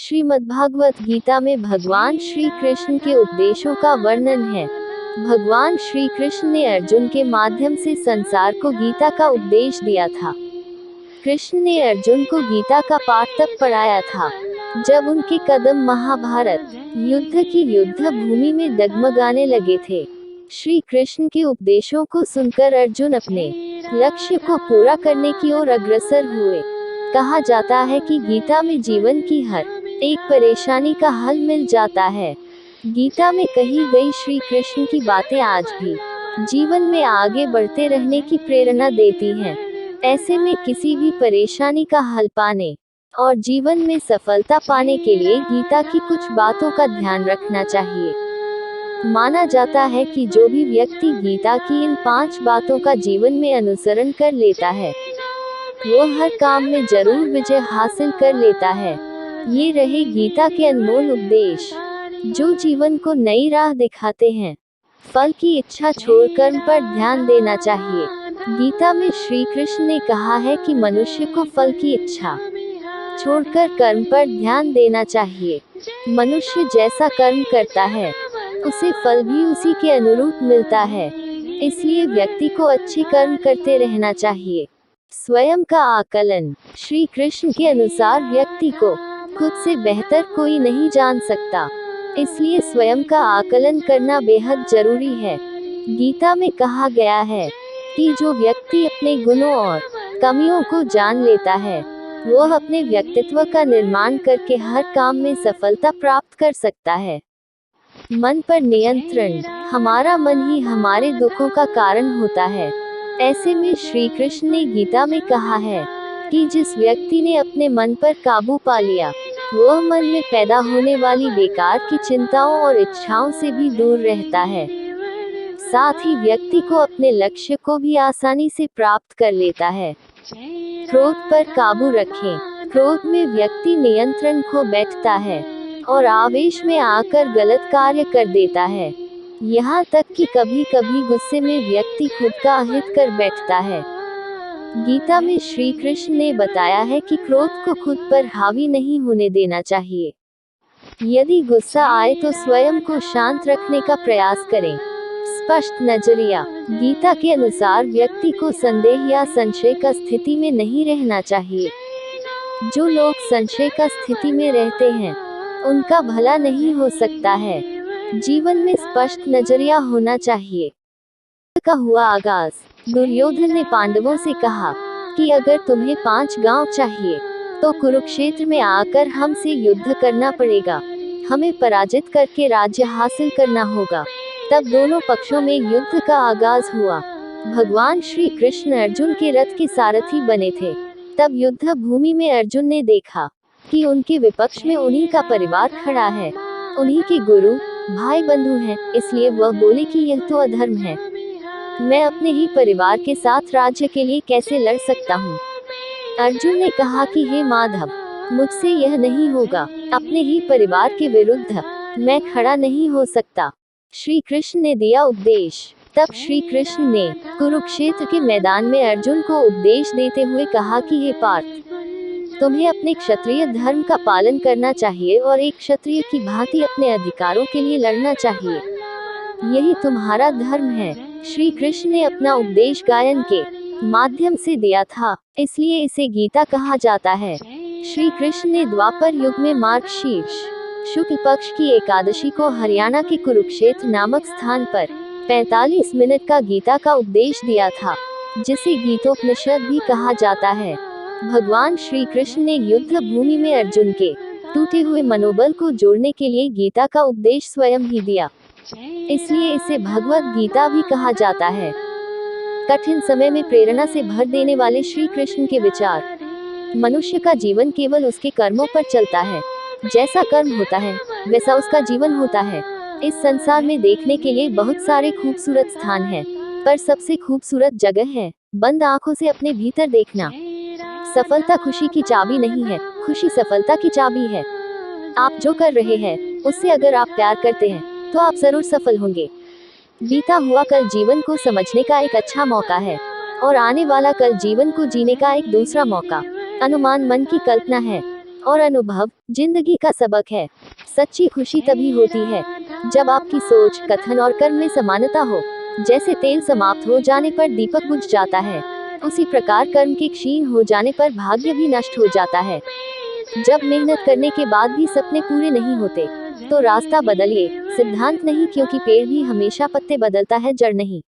श्रीमद्भागवत गीता में भगवान श्री कृष्ण के उपदेशों का वर्णन है। भगवान श्री कृष्ण ने अर्जुन के माध्यम से संसार को गीता का उपदेश दिया था। कृष्ण ने अर्जुन को गीता का पाठ तब पढ़ाया था जब उनके कदम महाभारत युद्ध की युद्ध भूमि में डगमगाने लगे थे। श्री कृष्ण के उपदेशों को सुनकर अर्जुन अपने लक्ष्य को पूरा करने की ओर अग्रसर हुए। कहा जाता है कि गीता में जीवन की हर एक परेशानी का हल मिल जाता है। गीता में कही गई श्री कृष्ण की बातें आज भी जीवन में आगे बढ़ते रहने की प्रेरणा देती हैं। ऐसे में किसी भी परेशानी का हल पाने और जीवन में सफलता पाने के लिए गीता की कुछ बातों का ध्यान रखना चाहिए। माना जाता है कि जो भी व्यक्ति गीता की इन 5 बातों का जीवन में अनुसरण कर लेता है वो हर काम में जरूर विजय हासिल कर लेता है। ये रहे गीता के अनमोल उपदेश जो जीवन को नई राह दिखाते हैं। फल की इच्छा छोड़ कर्म पर ध्यान देना चाहिए। गीता में श्री कृष्ण ने कहा है कि मनुष्य को फल की इच्छा छोड़कर कर्म पर ध्यान देना चाहिए। मनुष्य जैसा कर्म करता है उसे फल भी उसी के अनुरूप मिलता है। इसलिए व्यक्ति को अच्छे कर्म करते रहना चाहिए। स्वयं का आकलन। श्री कृष्ण के अनुसार व्यक्ति को खुद से बेहतर कोई नहीं जान सकता, इसलिए स्वयं का आकलन करना बेहद जरूरी है। गीता में कहा गया है कि जो व्यक्ति अपने गुणों और कमियों को जान लेता है वो अपने व्यक्तित्व का निर्माण करके हर काम में सफलता प्राप्त कर सकता है। मन पर नियंत्रण। हमारा मन ही हमारे दुखों का कारण होता है। ऐसे में श्री कृष्ण ने गीता में कहा है कि जिस व्यक्ति ने अपने मन पर काबू पा लिया वह मन में पैदा होने वाली बेकार की चिंताओं और इच्छाओं से भी दूर रहता है। साथ ही व्यक्ति को अपने लक्ष्य को भी आसानी से प्राप्त कर लेता है। क्रोध पर काबू रखें। क्रोध में व्यक्ति नियंत्रण खो बैठता है और आवेश में आकर गलत कार्य कर देता है। यहाँ तक कि कभी कभी गुस्से में व्यक्ति खुद का अहित कर बैठता है। गीता में श्री कृष्ण ने बताया है कि क्रोध को खुद पर हावी नहीं होने देना चाहिए। यदि गुस्सा आए तो स्वयं को शांत रखने का प्रयास करें। स्पष्ट नजरिया। गीता के अनुसार व्यक्ति को संदेह या संशय का स्थिति में नहीं रहना चाहिए। जो लोग संशय का स्थिति में रहते हैं उनका भला नहीं हो सकता है। जीवन में स्पष्ट नजरिया होना चाहिए। का हुआ आगाज। दुर्योधन ने पांडवों से कहा कि अगर तुम्हें 5 गांव चाहिए तो कुरुक्षेत्र में आकर हमसे युद्ध करना पड़ेगा। हमें पराजित करके राज्य हासिल करना होगा। तब दोनों पक्षों में युद्ध का आगाज हुआ। भगवान श्री कृष्ण अर्जुन के रथ के सारथी बने थे। तब युद्ध भूमि में अर्जुन ने देखा कि उनके विपक्ष में उन्हीं का परिवार खड़ा है, उन्हीं के गुरु भाई बंधु हैं। इसलिए वह बोले कि यह तो अधर्म है। मैं अपने ही परिवार के साथ राज्य के लिए कैसे लड़ सकता हूँ। अर्जुन ने कहा कि हे माधव, मुझसे यह नहीं होगा। अपने ही परिवार के विरुद्ध मैं खड़ा नहीं हो सकता। श्री कृष्ण ने दिया उपदेश। तब श्री कृष्ण ने कुरुक्षेत्र के मैदान में अर्जुन को उपदेश देते हुए कहा कि हे पार्थ, तुम्हें अपने क्षत्रिय धर्म का पालन करना चाहिए और एक क्षत्रिय की भांति अपने अधिकारों के लिए लड़ना चाहिए। यही तुम्हारा धर्म है। श्री कृष्ण ने अपना उपदेश गायन के माध्यम से दिया था, इसलिए इसे गीता कहा जाता है। श्री कृष्ण ने द्वापर युग में मार्गशीर्ष शुक्ल पक्ष की एकादशी को हरियाणा के कुरुक्षेत्र नामक स्थान पर 45 मिनट का गीता का उपदेश दिया था, जिसे गीतोपनिषद भी कहा जाता है। भगवान श्री कृष्ण ने युद्ध भूमि में अर्जुन के टूटे हुए मनोबल को जोड़ने के लिए गीता का उपदेश स्वयं ही दिया, इसलिए इसे भगवत गीता भी कहा जाता है। कठिन समय में प्रेरणा से भर देने वाले श्री कृष्ण के विचार। मनुष्य का जीवन केवल उसके कर्मों पर चलता है। जैसा कर्म होता है वैसा उसका जीवन होता है। इस संसार में देखने के लिए बहुत सारे खूबसूरत स्थान हैं, पर सबसे खूबसूरत जगह है बंद आंखों से अपने भीतर देखना। सफलता खुशी की चाबी नहीं है, खुशी सफलता की चाबी है। आप जो कर रहे हैं उससे अगर आप प्यार करते हैं तो आप जरूर सफल होंगे। बीता हुआ कल जीवन को समझने का एक अच्छा मौका है और आने वाला कल जीवन को जीने का एक दूसरा मौका। अनुमान मन की कल्पना है और अनुभव जिंदगी का सबक है। सच्ची खुशी तभी होती है जब आपकी सोच, कथन और कर्म में समानता हो। जैसे तेल समाप्त हो जाने पर दीपक बुझ जाता है, उसी प्रकार कर्म के क्षीण हो जाने पर भाग्य भी नष्ट हो जाता है। जब मेहनत करने के बाद भी सपने पूरे नहीं होते, तो रास्ता बदलिए। सिद्धांत नहीं, क्योंकि पेड़ भी हमेशा पत्ते बदलता है, जड़ नहीं।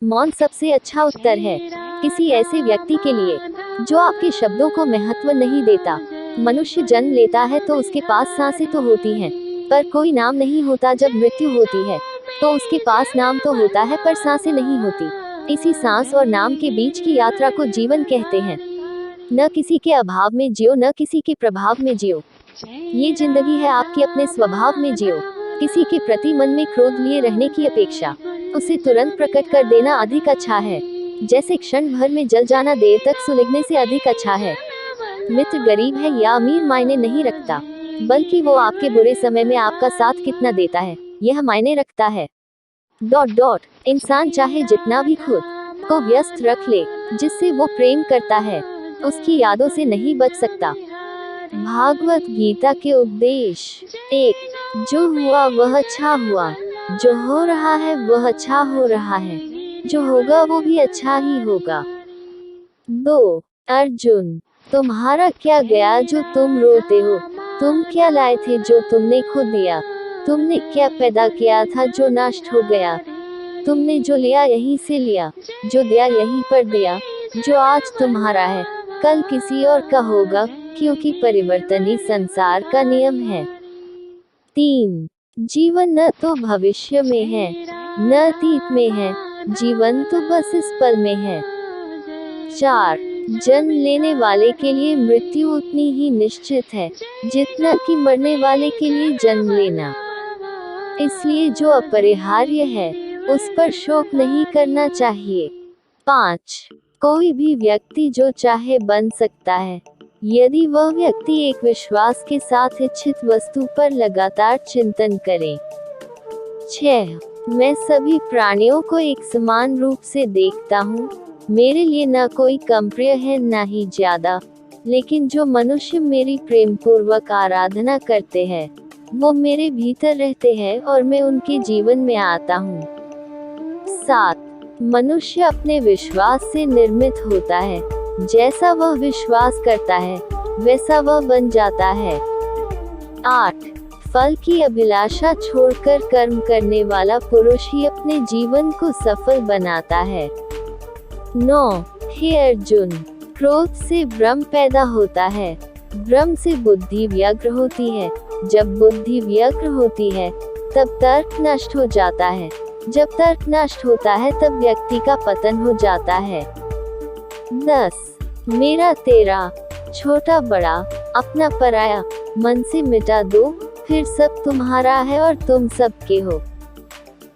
मौन सबसे अच्छा उत्तर है किसी ऐसे व्यक्ति के लिए जो आपके शब्दों को महत्व नहीं देता। मनुष्य जन्म लेता है तो उसके पास सांसें तो होती हैं, पर कोई नाम नहीं होता। जब मृत्यु होती है तो उसके पास नाम तो होता है, पर सांसें नहीं होती। इसी सांस और नाम के बीच की यात्रा को जीवन कहते हैं। न किसी के अभाव में जियो, न किसी के प्रभाव में जियो। ये जिंदगी है आपकी, अपने स्वभाव में जियो। किसी के प्रति मन में क्रोध लिए रहने की अपेक्षा उसे तुरंत प्रकट कर देना अधिक अच्छा है। जैसे क्षण भर में जल जाना देर तक सुलगने से अधिक अच्छा है। मित्र गरीब है या अमीर मायने नहीं रखता, बल्कि वो आपके बुरे समय में आपका साथ कितना देता है, यह मायने रखता है। इंसान चाहे जितना भी खुद को व्यस्त रख ले, जिससे वो प्रेम करता है उसकी यादों से नहीं बच सकता। भागवत गीता के उपदेश। 1. जो हुआ वह अच्छा हुआ, जो हो रहा है वह अच्छा हो रहा है, जो होगा वो भी अच्छा ही होगा। 2. अर्जुन, तुम्हारा क्या गया जो तुम रोते हो? तुम क्या लाए थे जो तुमने खो दिया? तुमने क्या पैदा किया था जो नष्ट हो गया? तुमने जो लिया यहीं से लिया, जो दिया यहीं पर दिया। जो आज तुम्हारा है कल किसी और का होगा, क्योंकि परिवर्तन ही संसार का नियम है। 3. जीवन न तो भविष्य में है न अतीत में है, जीवन तो बस इस पल में है। 4. जन्म लेने वाले के लिए मृत्यु उतनी ही निश्चित है जितना कि मरने वाले के लिए जन्म लेना। इसलिए जो अपरिहार्य है उस पर शोक नहीं करना चाहिए। 5. कोई भी व्यक्ति जो चाहे बन सकता है, यदि वह व्यक्ति एक विश्वास के साथ इच्छित वस्तु पर लगातार चिंतन करे। 6. मैं सभी प्राणियों को एक समान रूप से देखता हूँ। मेरे लिए न कोई कम प्रिय है न ही ज्यादा, लेकिन जो मनुष्य मेरी प्रेम पूर्वक आराधना करते हैं वो मेरे भीतर रहते हैं और मैं उनके जीवन में आता हूँ। 7. मनुष्य अपने विश्वास से निर्मित होता है। जैसा वह विश्वास करता है वैसा वह बन जाता है। 8. फल की अभिलाषा छोड़कर कर्म करने वाला पुरुष ही अपने जीवन को सफल बनाता है। 9. हे अर्जुन, क्रोध से भ्रम पैदा होता है, भ्रम से बुद्धि व्यग्र होती है, जब बुद्धि व्यग्र होती है तब तर्क नष्ट हो जाता है, जब तर्क नष्ट होता है तब व्यक्ति का पतन हो जाता है। 10. मेरा तेरा, छोटा बड़ा, अपना पराया, मन से मिटा दो, फिर सब तुम्हारा है और तुम सबके हो।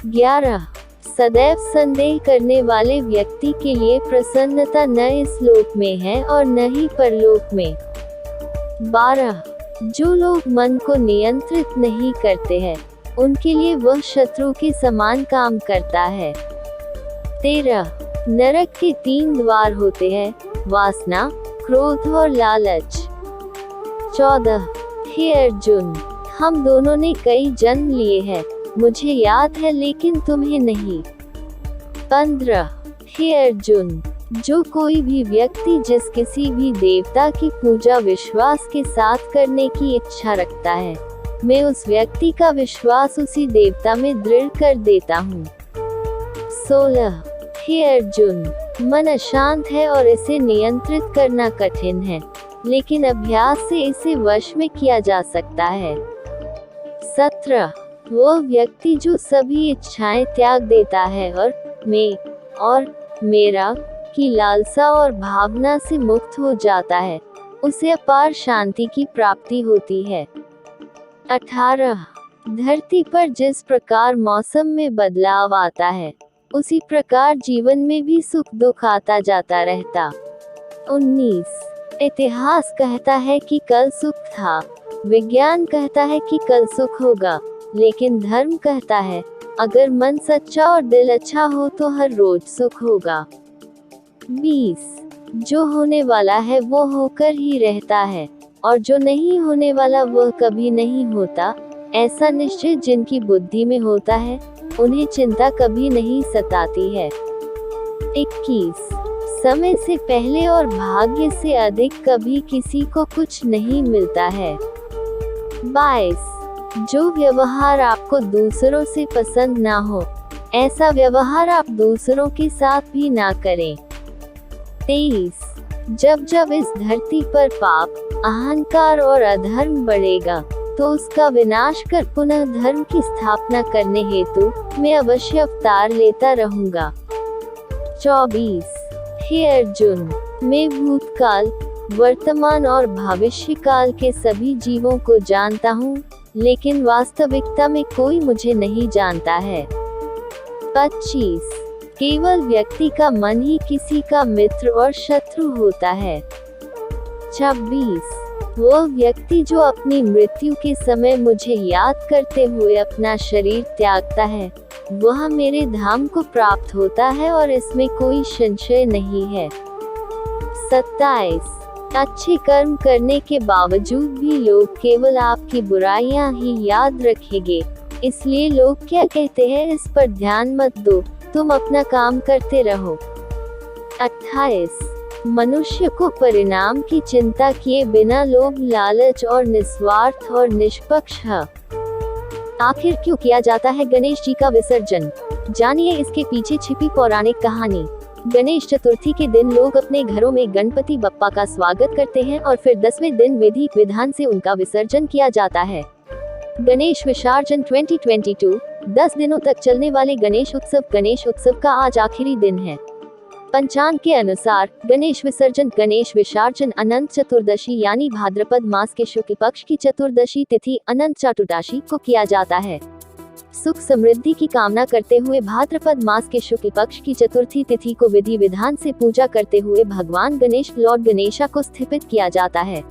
11. सदैव संदेह करने वाले व्यक्ति के लिए प्रसन्नता न इस लोक में है और न ही परलोक में। 12. जो लोग मन को नियंत्रित नहीं करते हैं उनके लिए वह शत्रु के समान काम करता है। 13. नरक के 3 द्वार होते हैं, वासना, क्रोध और लालच। 14. हे अर्जुन, हम दोनों ने कई जन्म लिए हैं, मुझे याद है लेकिन तुम्हें नहीं। 15. हे अर्जुन, जो कोई भी व्यक्ति जिस किसी भी देवता की पूजा विश्वास के साथ करने की इच्छा रखता है, मैं उस व्यक्ति का विश्वास उसी देवता में दृढ़ कर देता हूँ। 16. हे अर्जुन, मन अशांत है और इसे नियंत्रित करना कठिन है, लेकिन अभ्यास से इसे वश में किया जा सकता है। 17. वह व्यक्ति जो सभी इच्छाएं त्याग देता है और मैं और मेरा की लालसा और भावना से मुक्त हो जाता है, उसे अपार शांति की प्राप्ति होती है। 18. धरती पर जिस प्रकार मौसम में बदलाव आता है, उसी प्रकार जीवन में भी सुख दुख आता जाता रहता। 19. इतिहास कहता है कि कल सुख था, विज्ञान कहता है कि कल सुख होगा, लेकिन धर्म कहता है अगर मन सच्चा और दिल अच्छा हो तो हर रोज सुख होगा। 20. जो होने वाला है वो होकर ही रहता है और जो नहीं होने वाला वह कभी नहीं होता, ऐसा निश्चय जिनकी बुद्धि में होता है, उन्हें चिंता कभी नहीं सताती है। 21. समय से पहले और भाग्य से अधिक कभी किसी को कुछ नहीं मिलता है। 22. जो व्यवहार आपको दूसरों से पसंद ना हो, ऐसा व्यवहार आप दूसरों के साथ भी ना करें। 23. जब जब इस धरती पर पाप, अहंकार और अधर्म बढ़ेगा, तो उसका विनाश कर पुनः धर्म की स्थापना करने हेतु मैं अवश्य अवतार लेता रहूंगा। 24. हे अर्जुन, मैं भूतकाल, वर्तमान और भविष्य काल के सभी जीवों को जानता हूँ, लेकिन वास्तविकता में कोई मुझे नहीं जानता है। 25. केवल व्यक्ति का मन ही किसी का मित्र और शत्रु होता है। 26. वह व्यक्ति जो अपनी मृत्यु के समय मुझे याद करते हुए अपना शरीर त्यागता है, वह मेरे धाम को प्राप्त होता है और इसमें कोई संशय नहीं है। 27. अच्छे कर्म करने के बावजूद भी लोग केवल आपकी बुराइयां ही याद रखेंगे, इसलिए लोग क्या कहते हैं इस पर ध्यान मत दो, तुम अपना काम करते रहो। 28. मनुष्य को परिणाम की चिंता किए बिना लोभ, लालच और निस्वार्थ और निष्पक्ष है। आखिर क्यों किया जाता है गणेश जी का विसर्जन? जानिए इसके पीछे छिपी पौराणिक कहानी। गणेश चतुर्थी के दिन लोग अपने घरों में गणपति बप्पा का स्वागत करते हैं और फिर 10वें दिन विधि विधान से उनका विसर्जन किया जाता है। गणेश विसर्जन 2022 10 दिनों तक चलने वाले गणेश उत्सव का आज आखिरी दिन है। पंचांग के अनुसार गणेश विसर्जन अनंत चतुर्दशी यानी भाद्रपद मास के शुक्ल पक्ष की चतुर्दशी तिथि अनंत चतुर्दशी को किया जाता है। सुख समृद्धि की कामना करते हुए भाद्रपद मास के शुक्ल पक्ष की चतुर्थी तिथि को विधि विधान से पूजा करते हुए भगवान गणेश लॉर्ड गणेशा को स्थापित किया जाता है,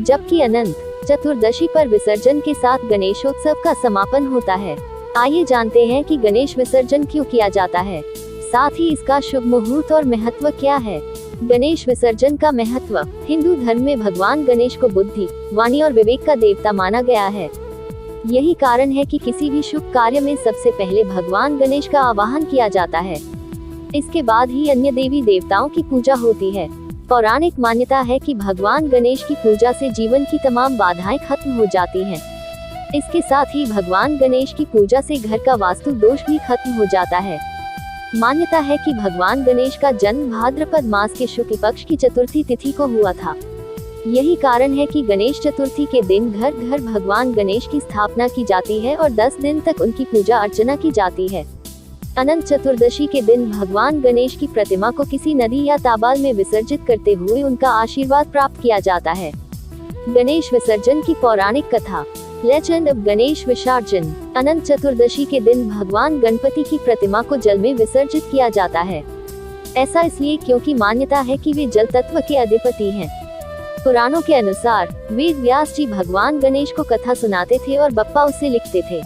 जबकि अनंत चतुर्दशी पर विसर्जन के साथ गणेशोत्सव का समापन होता है। आइए जानते हैं कि गणेश विसर्जन क्यों किया जाता है, साथ ही इसका शुभ मुहूर्त और महत्व क्या है। गणेश विसर्जन का महत्व। हिंदू धर्म में भगवान गणेश को बुद्धि, वाणी और विवेक का देवता माना गया है। यही कारण है कि किसी भी शुभ कार्य में सबसे पहले भगवान गणेश का आवाहन किया जाता है, इसके बाद ही अन्य देवी देवताओं की पूजा होती है। पौराणिक मान्यता है कि भगवान गणेश की पूजा से जीवन की तमाम बाधाएं खत्म हो जाती हैं। इसके साथ ही भगवान गणेश की पूजा से घर का वास्तु दोष भी खत्म हो जाता है। मान्यता है कि भगवान गणेश का जन्म भाद्रपद मास के शुक्ल पक्ष की चतुर्थी तिथि को हुआ था। यही कारण है कि गणेश चतुर्थी के दिन घर घर भगवान गणेश की स्थापना की जाती है और 10 दिन तक उनकी पूजा अर्चना की जाती है। अनंत चतुर्दशी के दिन भगवान गणेश की प्रतिमा को किसी नदी या तालाब में विसर्जित करते हुए उनका आशीर्वाद प्राप्त किया जाता है। गणेश विसर्जन की पौराणिक कथा। लेजेंड ऑफ गणेश विसर्जन। अनंत चतुर्दशी के दिन भगवान गणपति की प्रतिमा को जल में विसर्जित किया जाता है। ऐसा इसलिए क्योंकि मान्यता है कि वे जल तत्व के अधिपति हैं। पुराणों के अनुसार वेद व्यास जी भगवान गणेश को कथा सुनाते थे और बप्पा उसे लिखते थे।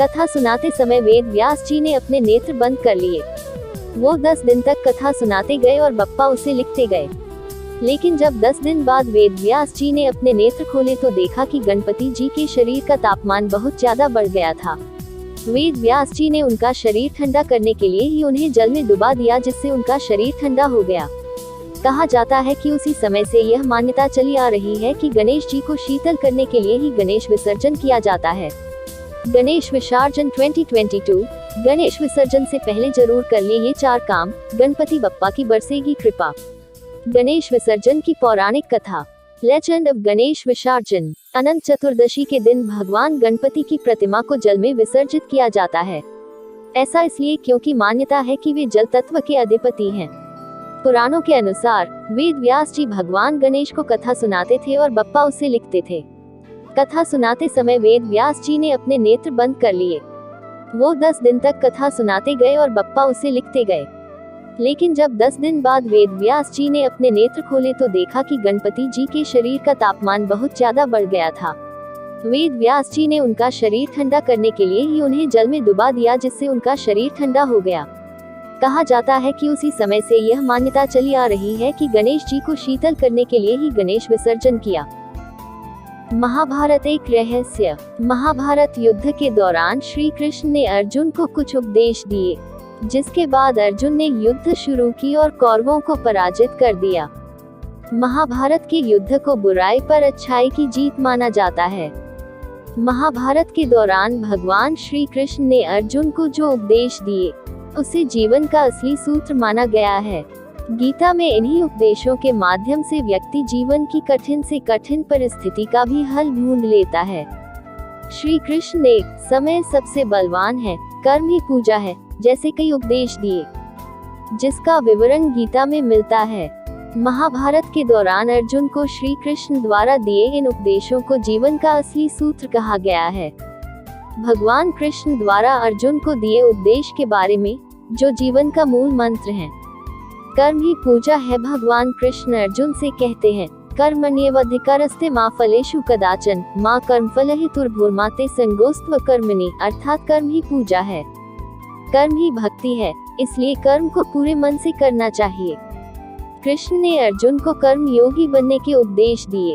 कथा सुनाते समय वेद व्यास जी ने अपने नेत्र बंद कर लिए। वो 10 दिन तक कथा सुनाते गए और बप्पा उसे लिखते गए। लेकिन जब 10 दिन बाद वेद व्यास जी ने अपने नेत्र खोले तो देखा कि गणपति जी के शरीर का तापमान बहुत ज्यादा बढ़ गया था। वेद व्यास जी ने उनका शरीर ठंडा करने के लिए ही उन्हें जल में डुबा दिया, जिससे उनका शरीर ठंडा हो गया। कहा जाता है कि उसी समय से यह मान्यता चली आ रही है कि गणेश जी को शीतल करने के लिए ही गणेश विसर्जन किया जाता है। गणेश विसर्जन 2022। गणेश विसर्जन से पहले जरूर कर लिए ये 4 काम, गणपति बप्पा की बरसेगी कृपा। गणेश विसर्जन की पौराणिक कथा। लेजेंड ऑफ गणेश विसर्जन। अनंत चतुर्दशी के दिन भगवान गणपति की प्रतिमा को जल में विसर्जित किया जाता है। ऐसा इसलिए क्योंकि मान्यता है कि वे जल तत्व के अधिपति हैं। पुराणों के अनुसार वेद व्यास जी भगवान गणेश को कथा सुनाते थे और बप्पा उसे लिखते थे। कथा सुनाते समय वेद व्यास जी ने अपने नेत्र बंद कर लिए। वो 10 दिन तक कथा सुनाते गए और बप्पा उसे लिखते गए। लेकिन जब 10 दिन बाद वेद व्यास जी ने अपने नेत्र खोले तो देखा कि गणपति जी के शरीर का तापमान बहुत ज्यादा बढ़ गया था। वेद व्यास जी ने उनका शरीर ठंडा करने के लिए ही उन्हें जल में डुबा दिया, जिससे उनका शरीर ठंडा हो गया। कहा जाता है कि उसी समय से यह मान्यता चली आ रही है कि गणेश जी को शीतल करने के लिए ही गणेश विसर्जन किया। महाभारत एक रहस्य। महाभारत युद्ध के दौरान श्री कृष्ण ने अर्जुन को कुछ उपदेश दिए, जिसके बाद अर्जुन ने युद्ध शुरू की और कौरवों को पराजित कर दिया। महाभारत के युद्ध को बुराई पर अच्छाई की जीत माना जाता है। महाभारत के दौरान भगवान श्री कृष्ण ने अर्जुन को जो उपदेश दिए, उसे जीवन का असली सूत्र माना गया है। गीता में इन्हीं उपदेशों के माध्यम से व्यक्ति जीवन की कठिन से कठिन परिस्थिति का भी हल ढूंढ लेता है। श्री कृष्ण ने समय सबसे बलवान है, कर्म ही पूजा है जैसे कई उपदेश दिए, जिसका विवरण गीता में मिलता है। महाभारत के दौरान अर्जुन को श्री कृष्ण द्वारा दिए इन उपदेशों को जीवन का असली सूत्र कहा गया है। भगवान कृष्ण द्वारा अर्जुन को दिए उपदेश के बारे में, जो जीवन का मूल मंत्र है, कर्म ही पूजा है। भगवान कृष्ण अर्जुन से कहते हैं, कर्मण्येवाधिकारस्ते मा फलेषु कदाचन मा कर्मफल हेतुर्भुर्मा ते संगोस्त्व कर्मणि, अर्थात कर्म ही पूजा है, कर्म ही भक्ति है, इसलिए कर्म को पूरे मन से करना चाहिए। कृष्ण ने अर्जुन को कर्म योगी बनने के उपदेश दिए।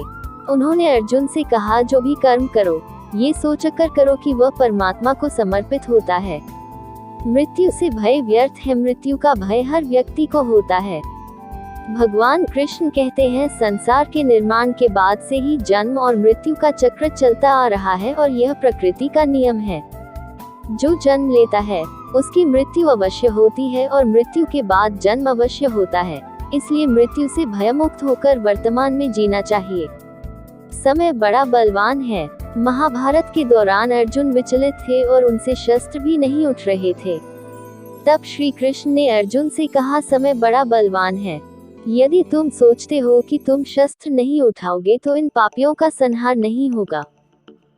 उन्होंने अर्जुन से कहा, जो भी कर्म करो, ये सोचकर करो कि वह परमात्मा को समर्पित होता है। मृत्यु से भय व्यर्थ है, मृत्यु का भय हर व्यक्ति को होता है। भगवान कृष्ण कहते हैं, संसार के निर्माण के बाद से ही जन्म और मृत्यु का चक्र चलता आ रहा है और यह प्रकृति का नियम है। जो जन्म लेता है उसकी मृत्यु अवश्य होती है और मृत्यु के बाद जन्म अवश्य होता है, इसलिए मृत्यु से भयमुक्त होकर वर्तमान में जीना चाहिए। समय बड़ा बलवान है। महाभारत के दौरान अर्जुन विचलित थे और उनसे शस्त्र भी नहीं उठ रहे थे। तब श्री कृष्ण ने अर्जुन से कहा, समय बड़ा बलवान है। यदि तुम सोचते हो कि तुम शस्त्र नहीं उठाओगे तो इन पापियों का संहार नहीं होगा।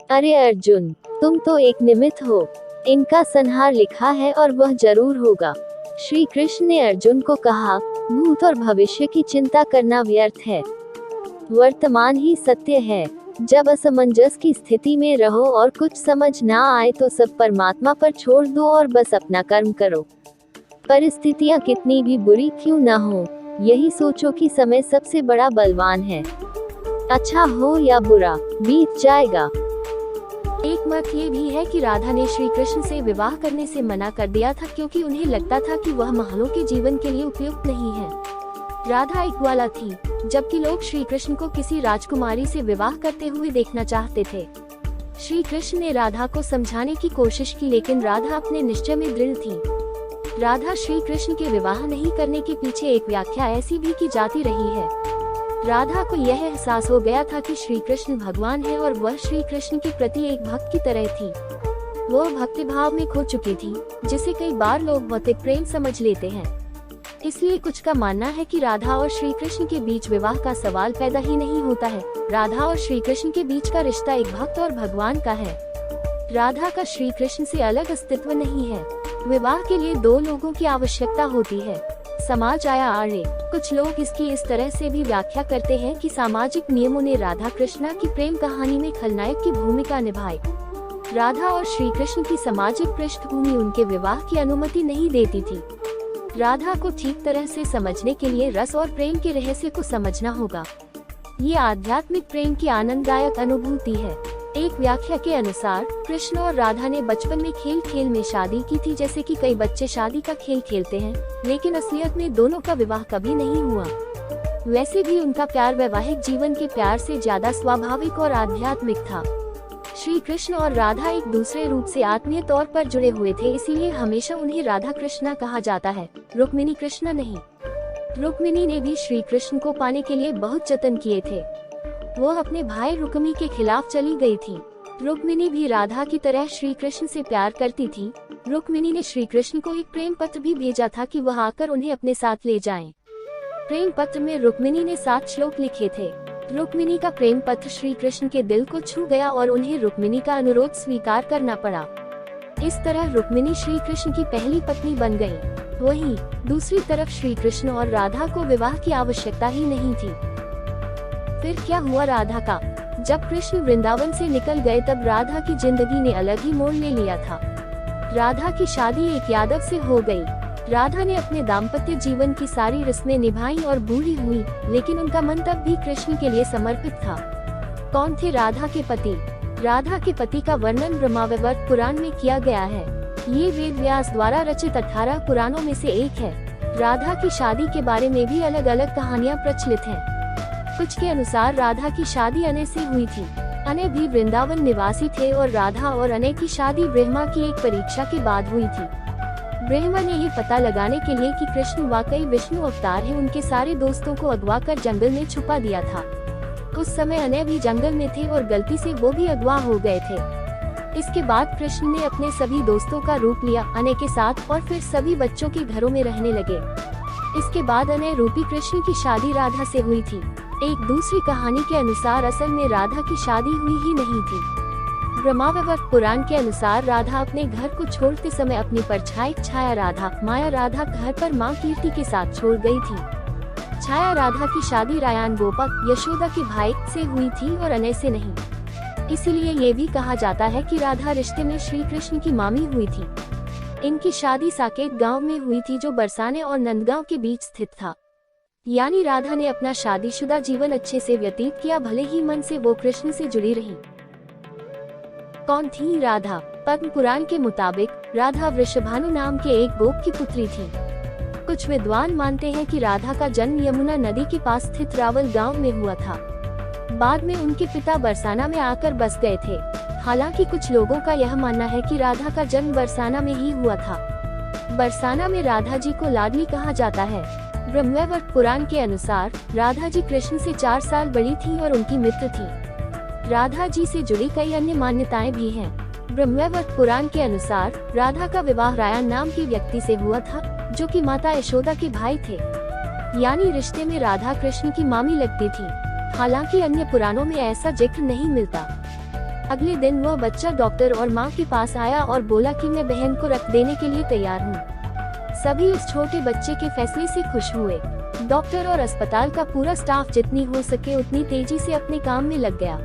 अरे अर्जुन, तुम तो एक निमित्त हो, इनका संहार लिखा है और वह जरूर होगा। श्री कृष्ण ने अर्जुन को कहा, भूत और भविष्य की चिंता करना व्यर्थ है, वर्तमान ही सत्य है। जब असमंजस की स्थिति में रहो और कुछ समझ ना आए तो सब परमात्मा पर छोड़ दो और बस अपना कर्म करो। परिस्थितियां कितनी भी बुरी क्यों ना हो, यही सोचो कि समय सबसे बड़ा बलवान है। अच्छा हो या बुरा, बीत जाएगा। एक मत ये भी है कि राधा ने श्री कृष्ण से विवाह करने से मना कर दिया था, क्योंकि उन्हें लगता था कि वह महलों के जीवन के लिए उपयुक्त नहीं है। राधा एक ग्वाला थी, जबकि लोग श्री कृष्ण को किसी राजकुमारी से विवाह करते हुए देखना चाहते थे। श्री कृष्ण ने राधा को समझाने की कोशिश की, लेकिन राधा अपने निश्चय में दृढ़ थी। राधा श्री कृष्ण के विवाह नहीं करने के पीछे एक व्याख्या ऐसी भी की जाती रही है। राधा को यह एहसास हो गया था कि श्री कृष्ण भगवान है और वह श्री कृष्ण के प्रति एक भक्त की तरह थी। वह भक्ति भाव में खो चुकी थी, जिसे कई बार लोग भौतिक प्रेम समझ लेते हैं। इसलिए कुछ का मानना है कि राधा और श्री कृष्ण के बीच विवाह का सवाल पैदा ही नहीं होता है। राधा और श्री कृष्ण के बीच का रिश्ता एक भक्त और भगवान का है। राधा का श्री कृष्ण से अलग अस्तित्व नहीं है। विवाह के लिए दो लोगों की आवश्यकता होती है। समाज आया आर्य। कुछ लोग इसकी इस तरह से भी व्याख्या करते हैं कि सामाजिक नियमों ने राधा कृष्णा की प्रेम कहानी में खलनायक की भूमिका निभाई। राधा और श्री कृष्ण की सामाजिक पृष्ठभूमि उनके विवाह की अनुमति नहीं देती थी। राधा को ठीक तरह से समझने के लिए रस और प्रेम के रहस्य को समझना होगा। ये आध्यात्मिक प्रेम की आनंददायक अनुभूति है। एक व्याख्या के अनुसार कृष्ण और राधा ने बचपन में खेल खेल में शादी की थी, जैसे कि कई बच्चे शादी का खेल खेलते हैं, लेकिन असलियत में दोनों का विवाह कभी नहीं हुआ। वैसे भी उनका प्यार वैवाहिक जीवन के प्यार से ज्यादा स्वाभाविक और आध्यात्मिक था। श्री कृष्ण और राधा एक दूसरे रूप से आत्मीय तौर पर जुड़े हुए थे, इसीलिए हमेशा उन्हें राधा कृष्णा कहा जाता है, रुक्मिणी कृष्णा नहीं। रुक्मिणी ने भी श्री कृष्ण को पाने के लिए बहुत जतन किए थे। वो अपने भाई रुक्मी के खिलाफ चली गई थी। रुक्मिणी भी राधा की तरह श्री कृष्ण से प्यार करती थी। रुक्मिणी ने श्री कृष्ण को एक प्रेम पत्र भी भेजा था कि वह आकर उन्हें अपने साथ ले जाएं। प्रेम पत्र में रुक्मिणी ने 7 श्लोक लिखे थे। रुक्मिणी का प्रेम पत्र श्री कृष्ण के दिल को छू गया और उन्हें रुक्मिणी का अनुरोध स्वीकार करना पड़ा। इस तरह रुक्मिणी श्री कृष्ण की पहली पत्नी बन गयी। वहीं दूसरी तरफ श्री कृष्ण और राधा को विवाह की आवश्यकता ही नहीं थी। फिर क्या हुआ राधा का? जब कृष्ण वृंदावन से निकल गए तब राधा की जिंदगी ने अलग ही मोड़ ले लिया था। राधा की शादी एक यादव से हो गई। राधा ने अपने दाम्पत्य जीवन की सारी रस्में निभाई और बूढ़ी हुई, लेकिन उनका मन तब भी कृष्ण के लिए समर्पित था। कौन थे राधा के पति? राधा के पति का वर्णन ब्रह्मावैवर्त पुराण में किया गया है। ये वेद व्यास द्वारा रचित 18 पुराणों में से एक है। राधा की शादी के बारे में भी अलग अलग कहानियाँ प्रचलित हैं। कुछ के अनुसार राधा की शादी अनय से हुई थी। अनय भी वृंदावन निवासी थे और राधा और अनय की शादी ब्रह्मा की एक परीक्षा के बाद हुई थी। ब्रह्मा ने ये पता लगाने के लिए कि कृष्ण वाकई विष्णु अवतार है, उनके सारे दोस्तों को अगवा कर जंगल में छुपा दिया था। उस समय अनय भी जंगल में थे और गलती से वो भी अगवा हो गए थे। इसके बाद कृष्ण ने अपने सभी दोस्तों का रूप लिया अनय के साथ और फिर सभी बच्चों के घरों में रहने लगे। इसके बाद अनय रूपी कृष्ण की शादी राधा से हुई थी। एक दूसरी कहानी के अनुसार असल में राधा की शादी हुई ही नहीं थी। ब्रह्मावैवर्त पुराण के अनुसार राधा अपने घर को छोड़ते समय अपनी परछाई माया राधा घर पर माँ कीर्ति के साथ छोड़ गई थी। छाया राधा की शादी रायान गोपक यशोदा के भाई से हुई थी और अनय से नहीं। इसीलिए ये भी कहा जाता है कि राधा रिश्ते में श्री कृष्ण की मामी हुई थी। इनकी शादी साकेत गांव में हुई थी जो बरसाने और नंदगांव के बीच स्थित था। यानी राधा ने अपना शादीशुदा जीवन अच्छे से व्यतीत किया, भले ही मन से वो कृष्ण से जुड़ी रही। कौन थी राधा? पद्म पुराण के मुताबिक राधा वृषभानु नाम के एक गोप की पुत्री थी। कुछ विद्वान मानते हैं कि राधा का जन्म यमुना नदी के पास स्थित रावल गांव में हुआ था। बाद में उनके पिता बरसाना में आकर बस गए थे। हालांकि कुछ लोगों का यह मानना है कि राधा का जन्म बरसाना में ही हुआ था। बरसाना में राधा जी को लाडली कहा जाता है। ब्रह्मावैवर्त पुराण के अनुसार राधा जी कृष्ण से 4 साल बड़ी थी और उनकी मित्र थी। राधा जी से जुड़ी कई अन्य मान्यताएं भी हैं। ब्रह्मावैवर्त पुराण के अनुसार राधा का विवाह रायन नाम के व्यक्ति से हुआ था, जो कि माता यशोदा के भाई थे। यानी रिश्ते में राधा कृष्ण की मामी लगती थी। हालांकि अन्य पुराणों में ऐसा जिक्र नहीं मिलता। अगले दिन वह बच्चा डॉक्टर और माँ के पास आया और बोला कि मैं बहन को रख देने के लिए तैयार हूँ। सभी उस छोटे बच्चे के फैसले से खुश हुए। डॉक्टर और अस्पताल का पूरा स्टाफ जितनी हो सके उतनी तेजी से अपने काम में लग गया।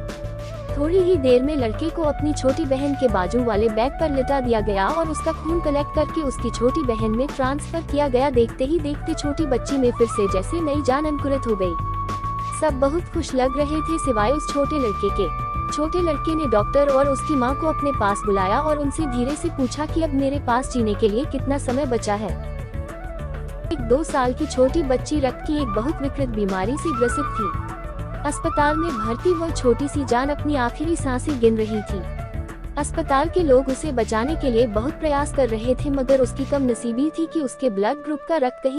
थोड़ी ही देर में लड़के को अपनी छोटी बहन के बाजू वाले बेड पर लिटा दिया गया और उसका खून कलेक्ट करके उसकी छोटी बहन में ट्रांसफर किया गया। देखते ही देखते छोटी बच्ची में फिर से जैसे नई जान अंकुरित हो गई। सब बहुत खुश लग रहे थे सिवाय उस छोटे लड़के के। छोटे लड़के ने डॉक्टर और उसकी माँ को अपने पास बुलाया और उनसे धीरे से पूछा कि अब मेरे पास जीने के लिए कितना समय बचा है। एक 2 साल की छोटी बच्ची रक्त की एक बहुत विकृत बीमारी से ग्रसित थी। अस्पताल में भर्ती वह छोटी सी जान अपनी आखिरी सांसें गिन रही थी। अस्पताल के लोग उसे बचाने के लिए बहुत प्रयास कर रहे थे, मगर उसकी कम नसीबी थी कि उसके ब्लड ग्रुप का रक्त कहीं